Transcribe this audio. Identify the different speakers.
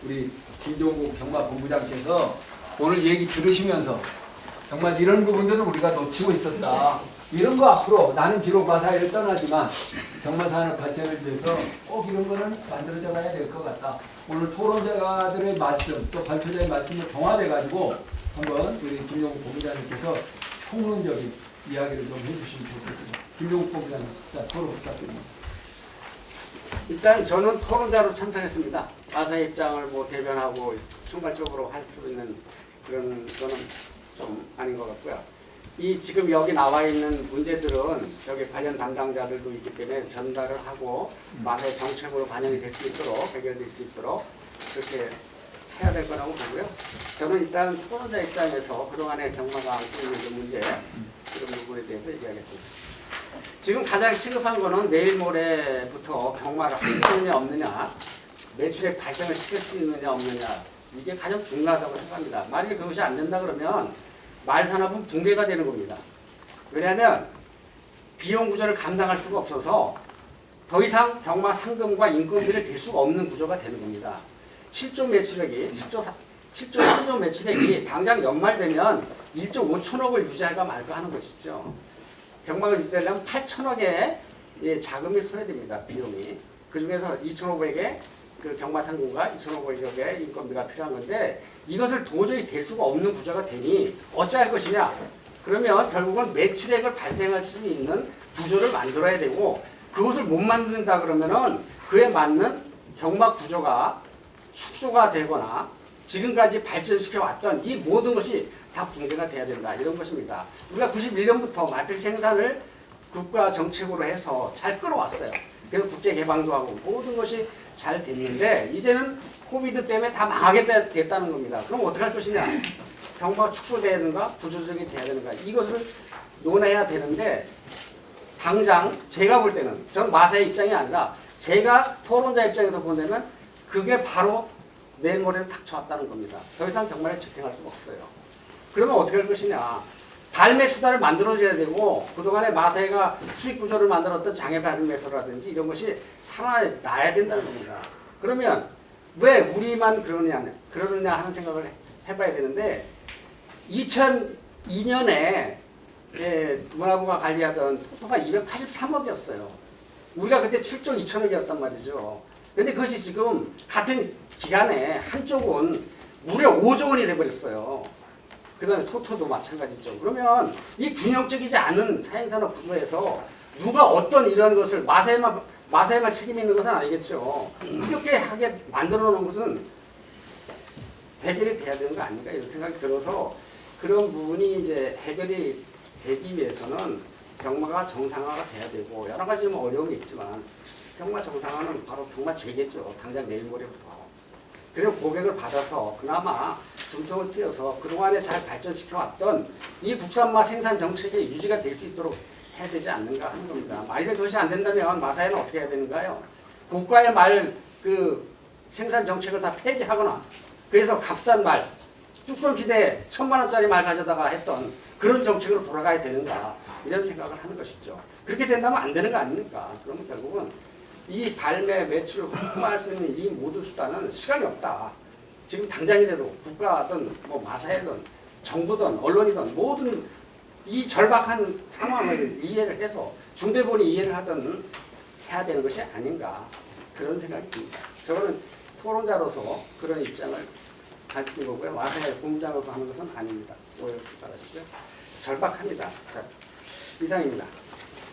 Speaker 1: 우리 김종국 경마본부장께서 오늘 얘기 들으시면서 정말 이런 부분들은 우리가 놓치고 있었다. 이런 거 앞으로 나는 비록 마사회를 떠나지만 경마산업 발전을 위해서 꼭 이런 거는 만들어져 가야 될 것 같다. 오늘 토론자들의 말씀 또 발표자의 말씀을 종합해가지고 한번 우리 김종국 본부장님께서 총론적인 이야기를 좀 해주시면 좋겠습니다. 김종국 본부장님, 토론 부탁드립니다.
Speaker 2: 일단 저는 토론자로 참석했습니다. 마사 입장을 뭐 대변하고 총괄적으로 할 수 있는 그런 거는 좀 아닌 것 같고요. 이 지금 여기 나와 있는 문제들은 저기 관련 담당자들도 있기 때문에 전달을 하고 마사의 정책으로 반영이 될 수 있도록 해결될 수 있도록 그렇게 해야 될 거라고 보고요. 저는 일단 토론자 입장에서 그동안의 경마가 안고 있는 그 문제 그런 부분에 대해서 얘기하겠습니다. 지금 가장 시급한 거는 내일 모레부터 경마를 할 수 있느냐 없느냐, 매출액 발전을 시킬 수 있느냐 없느냐, 이게 가장 중요하다고 생각합니다. 만약에 그것이 안 된다 그러면 말산업은 붕괴가 되는 겁니다. 왜냐하면 비용 구조를 감당할 수가 없어서 더 이상 경마 상금과 인건비를 댈 수가 없는 구조가 되는 겁니다. 7조 매출액이 7조 3조 매출액이 당장 연말 되면 1조 5천억을 유지할까 말까 하는 것이죠. 경마가 유지되려면 8천억의 자금이 소요됩니다. 비용이. 그 중에서 2,500의 그 경마 상금과 2,500억의 인건비가 필요한 건데 이것을 도저히 될 수가 없는 구조가 되니 어찌할 것이냐. 그러면 결국은 매출액을 발생할 수 있는 구조를 만들어야 되고 그것을 못 만든다 그러면은 그에 맞는 경마 구조가 축소가 되거나 지금까지 발전시켜 왔던 이 모든 것이 다 붕괴가 돼야 된다. 이런 것입니다. 우리가 91년부터 마필 생산을 국가 정책으로 해서 잘 끌어왔어요. 그래서 국제 개방도 하고 모든 것이 잘 됐는데 이제는 코비드 때문에 다 망하게 됐다는 겁니다. 그럼 어떻게 할 것이냐? 경마가 축소돼야 되는가? 구조적이 돼야 되는가? 이것을 논해야 되는데 당장 제가 볼 때는 전 마사의 입장이 아니라 제가 토론자 입장에서 보내면 그게 바로 내일 모레는 닥쳐왔다는 겁니다. 더 이상 경마를 지탱할 수가 없어요. 그러면 어떻게 할 것이냐? 발매 수단을 만들어줘야 되고 그동안에 마사회가 수익 구조를 만들었던 장애 발매소라든지 이런 것이 살아나야 된다는 겁니다. 그러면 왜 우리만 그러느냐 하는 생각을 해봐야 되는데 2002년에 문화부가 관리하던 토토가 283억이었어요. 우리가 그때 7조 2천억이었단 말이죠. 근데 그것이 지금 같은 기간에 한쪽은 무려 5조 원이 돼버렸어요. 그 다음에 토토도 마찬가지죠. 그러면 이 균형적이지 않은 사행산업 구조에서 누가 어떤 이런 것을 마사에만 책임이 있는 것은 아니겠죠. 이렇게 하게 만들어 놓은 것은 해결이 돼야 되는 거 아닌가 이런 생각이 들어서 그런 부분이 이제 해결이 되기 위해서는 경마가 정상화가 돼야 되고 여러 가지 뭐 어려움이 있지만 경마 정상화는 바로 경마 재개죠. 당장 내일 모레부터. 그리고 고객을 받아서 그나마 숨통을 띄어서 그동안에 잘 발전시켜왔던 이 국산마 생산 정책의 유지가 될 수 있도록 해야 되지 않는가 하는 겁니다. 만약에 그것이 안 된다면 마사회는 어떻게 해야 되는가요? 국가의 생산 정책을 다 폐기하거나 그래서 값싼 말, 뚝섬시대에 1,000만 원짜리 말 가져다가 했던 그런 정책으로 돌아가야 되는가 이런 생각을 하는 것이죠. 그렇게 된다면 안 되는 거 아닙니까? 그러면 결국은 이 발매, 매출을 확보할 수 있는 이 모든 수단은 시간이 없다. 지금 당장이라도 국가든 뭐 마사회든 정부든 언론이든 모든 이 절박한 상황을 이해를 해서 중대본이 이해를 하든 해야 되는 것이 아닌가 그런 생각이 듭니다. 저는 토론자로서 그런 입장을 밝힌 거고요. 마사회 본부장으로서 하는 것은 아닙니다. 오해하지 마시죠. 절박합니다. 자, 이상입니다.